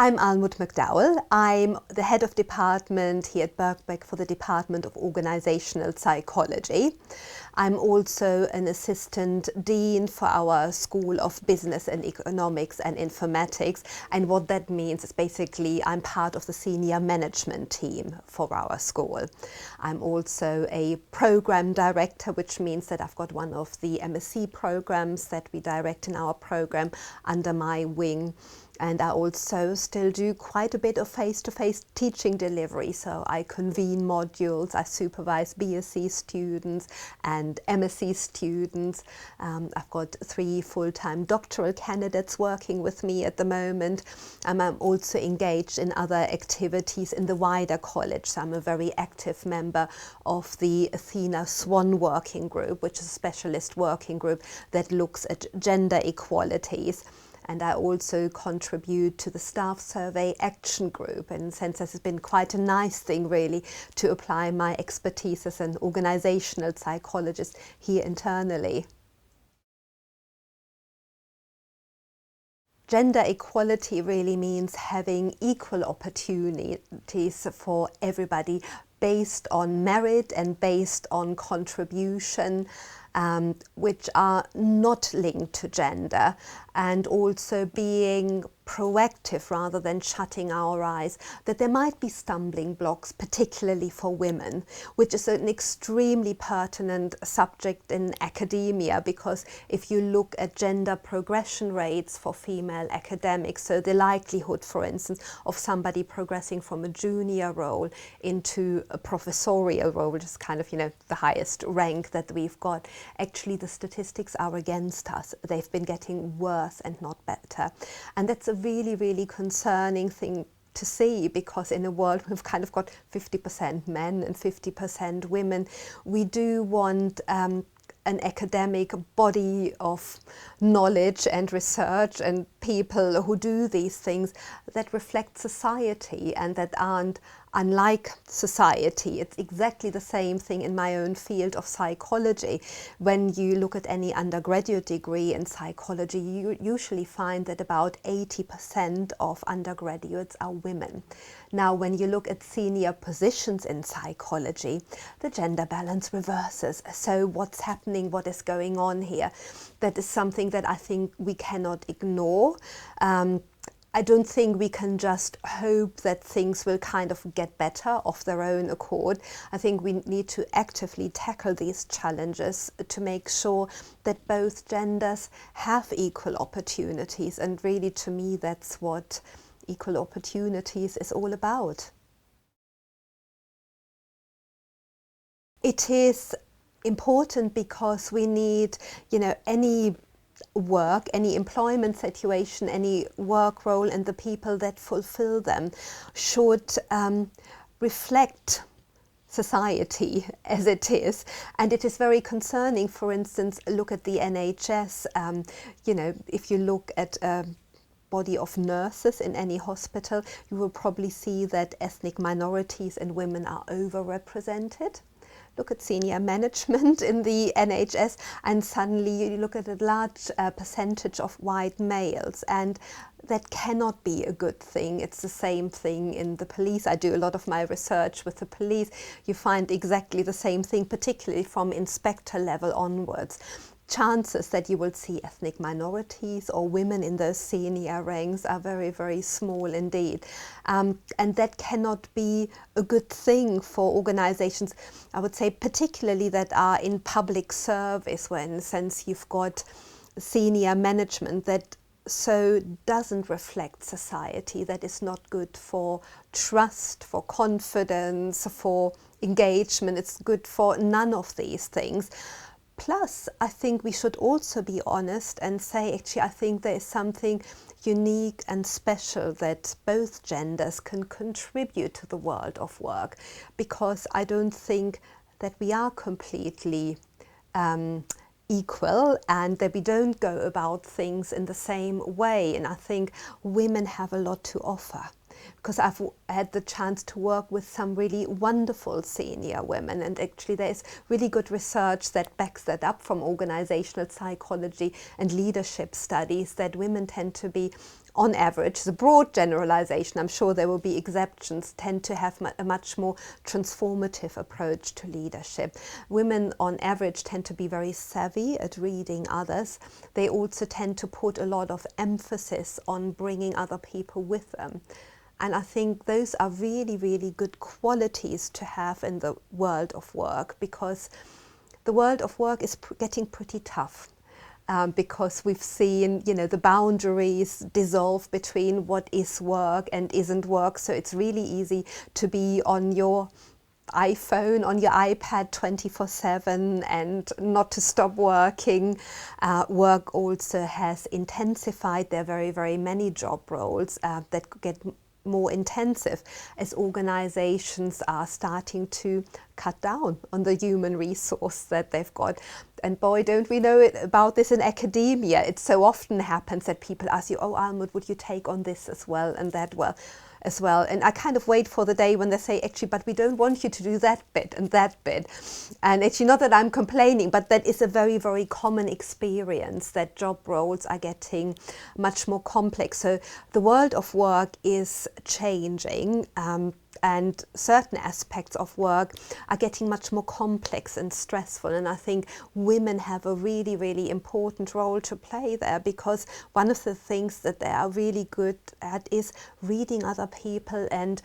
I'm Almuth McDowall. I'm the head of department here at Birkbeck for the Department of Organizational Psychology. I'm also an assistant dean for our School of Business and Economics and Informatics. And what that means is basically I'm part of the senior management team for our school. I'm also a program director, which means that I've got one of the MSc programs that we direct in our program under my wing. And I also still do quite a bit of face-to-face teaching delivery. So I convene modules, I supervise BSc students and MSc students. I've got 3 full-time doctoral candidates working with me at the moment. I'm also engaged in other activities in the wider college. So I'm a very active member of the Athena Swan working group, which is a specialist working group that looks at gender equalities. And I also contribute to the staff survey action group. And since this has been quite a nice thing really to apply my expertise as an organizational psychologist here internally. Gender equality really means having equal opportunities for everybody based on merit and based on contribution, which are not linked to gender, and also being proactive rather than shutting our eyes, that there might be stumbling blocks, particularly for women, which is an extremely pertinent subject in academia, because if you look at gender progression rates for female academics, so the likelihood, for instance, of somebody progressing from a junior role into a professorial role, which is kind of, the highest rank that we've got, actually the statistics are against us. They've been getting worse and not better. And that's a really, really concerning thing to see, because in a world we've kind of got 50% men and 50% women, we do want an academic body of knowledge and research and people who do these things that reflect society and that aren't unlike society. It's exactly the same thing in my own field of psychology. When you look at any undergraduate degree in psychology, you usually find that about 80% of undergraduates are women. Now, when you look at senior positions in psychology, the gender balance reverses. So what's happening, what is going on here? That is something that I think we cannot ignore. I don't think we can just hope that things will kind of get better of their own accord. I think we need to actively tackle these challenges to make sure that both genders have equal opportunities. And really, to me, that's what equal opportunities is all about. It is important because we need, any work, any employment situation, any work role, and the people that fulfill them should reflect society as it is. And it is very concerning. For instance, look at the NHS. If you look at a body of nurses in any hospital, you will probably see that ethnic minorities and women are overrepresented. Look at senior management in the NHS, and suddenly you look at a large percentage of white males, and that cannot be a good thing. It's the same thing in the police. I do a lot of my research with the police. You find exactly the same thing, particularly from inspector level onwards. Chances that you will see ethnic minorities or women in those senior ranks are very, very small indeed. And that cannot be a good thing for organizations, I would say, particularly that are in public service, where in a sense you've got senior management that so doesn't reflect society, that is not good for trust, for confidence, for engagement. It's good for none of these things. Plus, I think we should also be honest and say, actually, I think there is something unique and special that both genders can contribute to the world of work, because I don't think that we are completely equal and that we don't go about things in the same way. And I think women have a lot to offer, because I've had the chance to work with some really wonderful senior women, and actually there is really good research that backs that up from organizational psychology and leadership studies, that women tend to be on average, the broad generalization, I'm sure there will be exceptions, tend to have a much more transformative approach to leadership. Women on average tend to be very savvy at reading others. They also tend to put a lot of emphasis on bringing other people with them. And I think those are really, really good qualities to have in the world of work, because the world of work is getting pretty tough. Because we've seen, the boundaries dissolve between what is work and isn't work. So it's really easy to be on your iPhone, on your iPad 24/7 and not to stop working. Work also has intensified. There are very, very many job roles that get more intensive as organizations are starting to cut down on the human resource that they've got. And boy, don't we know about this in academia. It so often happens that people ask you, oh, Almuth, would you take on this as well and that as well? And I kind of wait for the day when they say, actually, but we don't want you to do that bit and that bit. And actually, not that I'm complaining, but that is a very, very common experience, that job roles are getting much more complex. So the world of work is changing. And certain aspects of work are getting much more complex and stressful. And I think women have a really, really important role to play there, because one of the things that they are really good at is reading other people and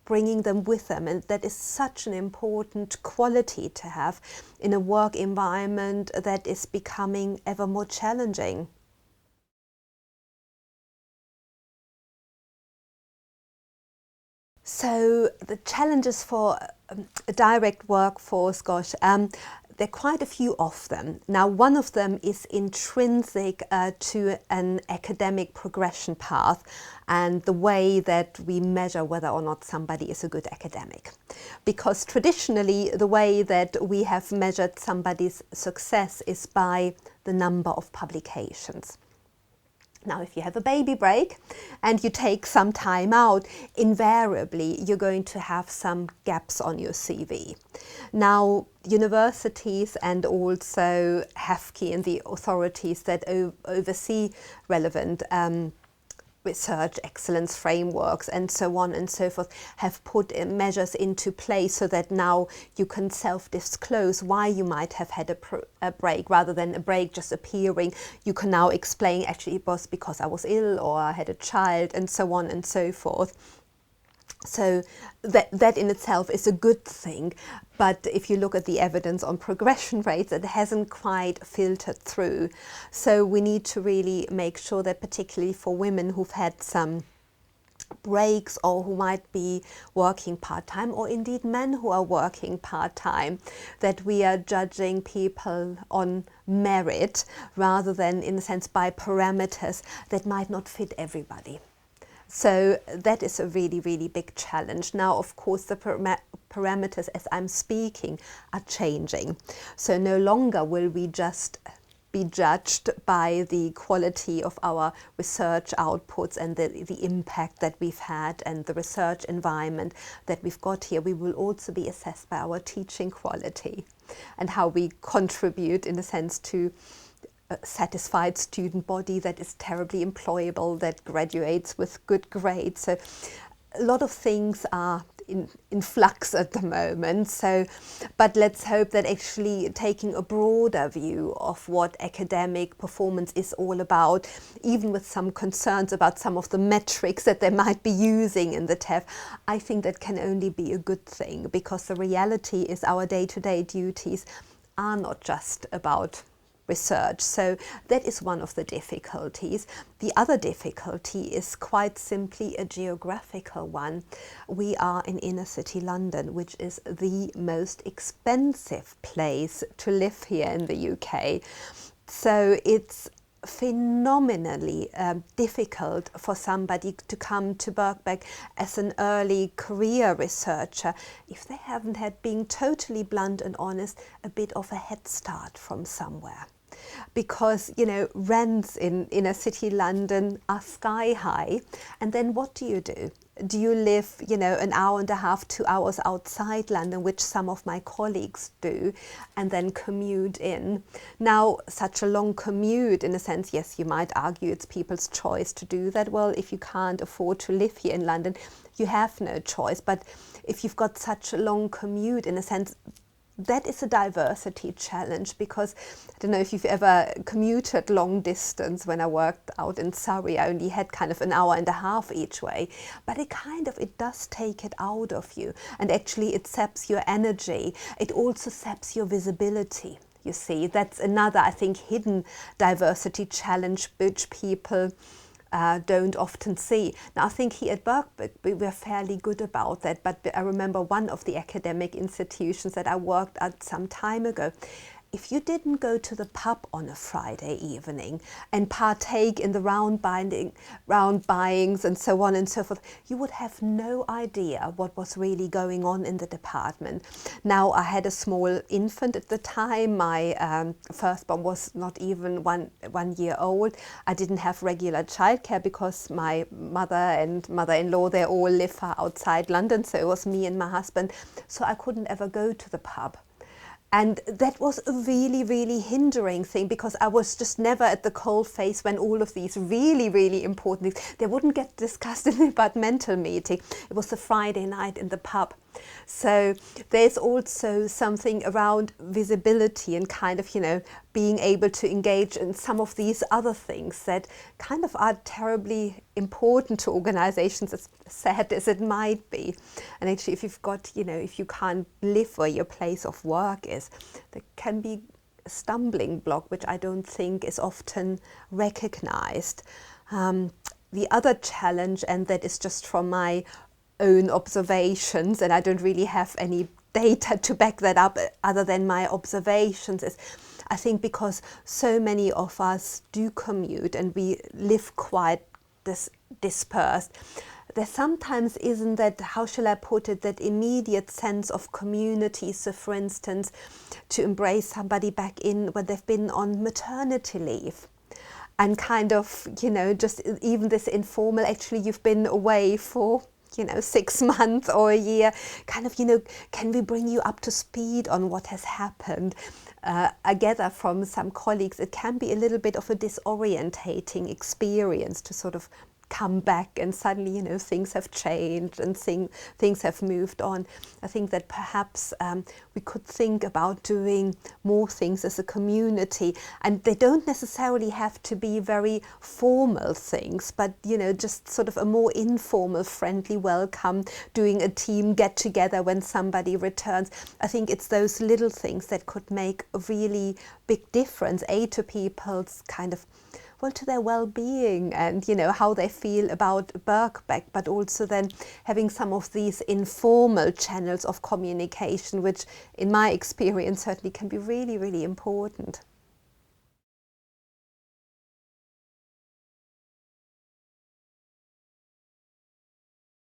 bringing them with them. And that is such an important quality to have in a work environment that is becoming ever more challenging. So the challenges for a direct workforce, there are quite a few of them. Now, one of them is intrinsic to an academic progression path and the way that we measure whether or not somebody is a good academic. Because traditionally, the way that we have measured somebody's success is by the number of publications. Now, if you have a baby break and you take some time out, invariably you're going to have some gaps on your CV. Now, universities and also HAFKI and the authorities that oversee relevant research excellence frameworks and so on and so forth have put measures into place so that now you can self-disclose why you might have had a break, rather than a break just appearing. You can now explain, actually it was because I was ill or I had a child and so on and so forth. So that in itself is a good thing, but if you look at the evidence on progression rates, it hasn't quite filtered through. So we need to really make sure that, particularly for women who've had some breaks or who might be working part-time, or indeed men who are working part-time, that we are judging people on merit rather than, in a sense, by parameters that might not fit everybody. So that is a really, really big challenge. Now, of course, the parameters as I'm speaking are changing. So no longer will we just be judged by the quality of our research outputs and the impact that we've had and the research environment that we've got here. We will also be assessed by our teaching quality and how we contribute, in a sense, to a satisfied student body that is terribly employable, that graduates with good grades. So a lot of things are in flux at the moment. So, but let's hope that actually taking a broader view of what academic performance is all about, even with some concerns about some of the metrics that they might be using in the TEF, I think that can only be a good thing, because the reality is our day-to-day duties are not just about research. So that is one of the difficulties. The other difficulty is quite simply a geographical one. We are in inner city London, which is the most expensive place to live here in the UK. So it's phenomenally difficult for somebody to come to Birkbeck as an early career researcher if they haven't had, being totally blunt and honest, a bit of a head start from somewhere. Because, rents in inner city London are sky high. And then what do? do you live, you know, an hour and a half, 2 hours outside London, which some of my colleagues do, and then commute in. Now, such a long commute, in a sense, yes, you might argue it's people's choice to do that. Well, if you can't afford to live here in London, you have no choice. But if you've got such a long commute, in a sense, that is a diversity challenge, because I don't know if you've ever commuted long distance. When I worked out in Surrey, I only had kind of an hour and a half each way, but it does take it out of you, and actually it saps your energy. It also saps your visibility. You see, that's another, I think, hidden diversity challenge which people don't often see. Now, I think here at Birkbeck we were fairly good about that, but I remember one of the academic institutions that I worked at some time ago. If you didn't go to the pub on a Friday evening and partake in the round buyings and so on and so forth, you would have no idea what was really going on in the department. Now, I had a small infant at the time. My firstborn was not even one year old. I didn't have regular childcare because my mother and mother-in-law, they all live outside London, so it was me and my husband. So I couldn't ever go to the pub. And that was a really, really hindering thing, because I was just never at the coalface when all of these really, really important things, they wouldn't get discussed in the departmental meeting. It was the Friday night in the pub. So there's also something around visibility and kind of, you know, being able to engage in some of these other things that kind of are terribly important to organizations, as sad as it might be. And actually, if you've got, you know, if you can't live where your place of work is, there can be a stumbling block, which I don't think is often recognized. The other challenge, and that is just from my own observations, and I don't really have any data to back that up other than my observations, is I think because so many of us do commute and we live quite dispersed, there sometimes isn't that, how shall I put it, that immediate sense of community. So for instance, to embrace somebody back in when they've been on maternity leave, and kind of, you know, just even this informal, actually you've been away for, you know, 6 months or a year, kind of, you know, can we bring you up to speed on what has happened? I gather from some colleagues it can be a little bit of a disorientating experience to sort of come back and suddenly, you know, things have changed and things have moved on. I think that perhaps we could think about doing more things as a community, and they don't necessarily have to be very formal things, but, you know, just sort of a more informal, friendly welcome, doing a team get together when somebody returns. I think it's those little things that could make a really big difference, to people's kind of, well, to their well-being and, you know, how they feel about Birkbeck, but also then having some of these informal channels of communication, which in my experience certainly can be really, really important.